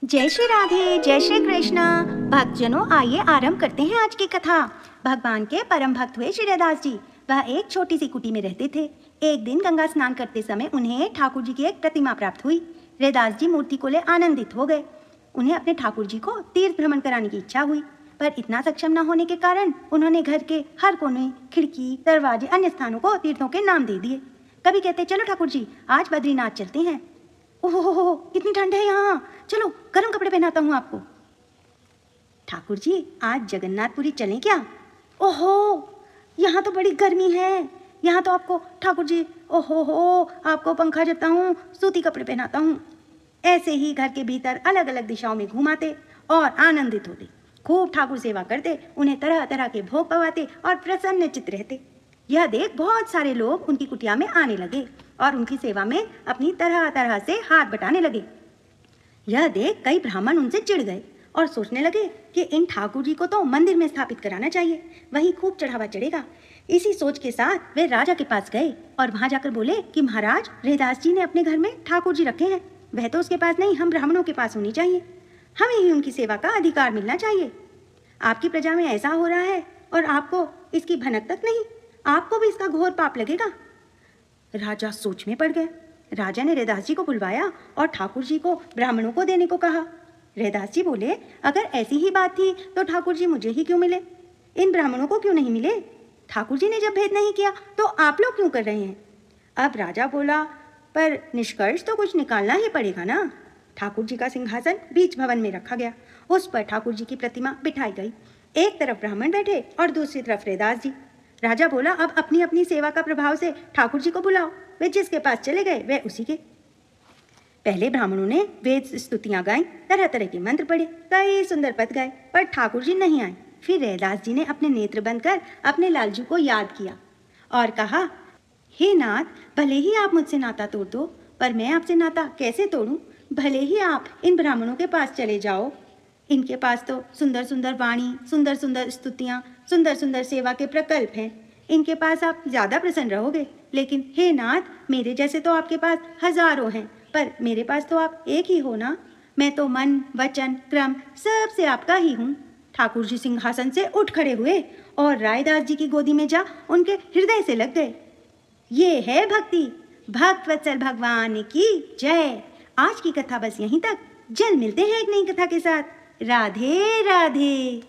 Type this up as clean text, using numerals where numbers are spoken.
जय श्री राधे, जय श्री कृष्ण। भक्तजनों, आइए आरंभ करते हैं आज की कथा। भगवान के परम भक्त हुए श्री रैदास जी। वह एक छोटी सी कुटी में रहते थे। एक दिन गंगा स्नान करते समय उन्हें ठाकुर जी की एक प्रतिमा प्राप्त हुई। रैदास जी मूर्ति को ले आनंदित हो गए। उन्हें अपने ठाकुर जी को तीर्थ भ्रमण कराने की इच्छा हुई, पर इतना सक्षम न होने के कारण उन्होंने घर के हर कोने, खिड़की, दरवाजे, अन्य स्थानों को तीर्थों के नाम दे दिए। कभी कहते, चलो ठाकुर जी आज बद्रीनाथ चलते हैं। ओहो, कितनी ठंड है यहाँ, चलो गर्म कपड़े पहनाता हूँ आपको। ठाकुर जी आज जगन्नाथपुरी चलें क्या? ओहो, यहाँ तो बड़ी गर्मी है, यहाँ तो आपको ठाकुर जी, ओहो आपको पंखा जपता हूँ, सूती कपड़े पहनाता हूँ। ऐसे ही घर के भीतर अलग अलग दिशाओं में घुमाते और आनंदित होते। खूब ठाकुर सेवा करते, उन्हें तरह तरह के भोग पवाते और प्रसन्न चित्त रहते। यह देख बहुत सारे लोग उनकी कुटिया में आने लगे और उनकी सेवा में अपनी तरह तरह से हाथ बटाने लगे। यह देख कई ब्राह्मण उनसे चिढ़ गए और सोचने लगे कि इन ठाकुर जी को तो मंदिर में स्थापित कराना चाहिए, वहीं खूब चढ़ावा चढ़ेगा। इसी सोच के साथ वे राजा के पास गए और वहां जाकर बोले कि महाराज, रैदास जी ने अपने घर में ठाकुर जी रखे हैं, वह तो उसके पास नहीं, हम ब्राह्मणों के पास होनी चाहिए, हमें ही उनकी सेवा का अधिकार मिलना चाहिए। आपकी प्रजा में ऐसा हो रहा है और आपको इसकी भनक तक नहीं, आपको भी इसका घोर पाप लगेगा। राजा सोच में पड़ गए। राजा ने रैदास जी को बुलवाया और ठाकुर जी को ब्राह्मणों को देने को कहा। रैदास जी बोले, अगर ऐसी ही बात थी तो ठाकुर जी मुझे ही क्यों मिले, इन ब्राह्मणों को क्यों नहीं मिले? ठाकुर जी ने जब भेद नहीं किया तो आप लोग क्यों कर रहे हैं? अब राजा बोला, पर निष्कर्ष तो कुछ निकालना ही पड़ेगा ना। ठाकुर जी का सिंहासन बीच भवन में रखा गया, उस पर ठाकुर जी की प्रतिमा बिठाई गई। एक तरफ ब्राह्मण बैठे और दूसरी तरफ रैदास जी। राजा बोला, अब अपनी अपनी सेवा का प्रभाव से ठाकुर जी को बुलाओ। वे जिसके पास चले गए वे उसी के। पहले ब्राह्मणों ने वेद स्तुतियां गाई, तरह तरह के मंत्र पढ़े, कई सुंदर पद गाए, पर ठाकुर जी नहीं आए। फिर रैदास जी ने अपने नेत्र बंद कर अपने लालजू को याद किया और कहा, हे नाथ, भले ही आप मुझसे नाता तोड़ दो, पर मैं आपसे नाता कैसे तोड़ूं? भले ही आप इन ब्राह्मणों के पास चले जाओ, इनके पास तो सुंदर सुंदर वाणी, सुंदर सुंदर स्तुतियां, सुंदर सुंदर सेवा के प्रकल्प हैं, इनके पास आप ज्यादा प्रसन्न रहोगे। लेकिन हे नाथ, मेरे जैसे तो आपके पास हजारों हैं, पर मेरे पास तो आप एक ही हो ना। मैं तो मन, वचन, क्रम सब से आपका ही हूँ। ठाकुर जी सिंहासन से उठ खड़े हुए और रैदास जी की गोदी में जा उनके हृदय से लग गए। ये है भक्ति। भक्त वत्सल भगवान की जय। आज की कथा बस यहीं तक। जल्द मिलते हैं एक नई कथा के साथ। राधे राधे।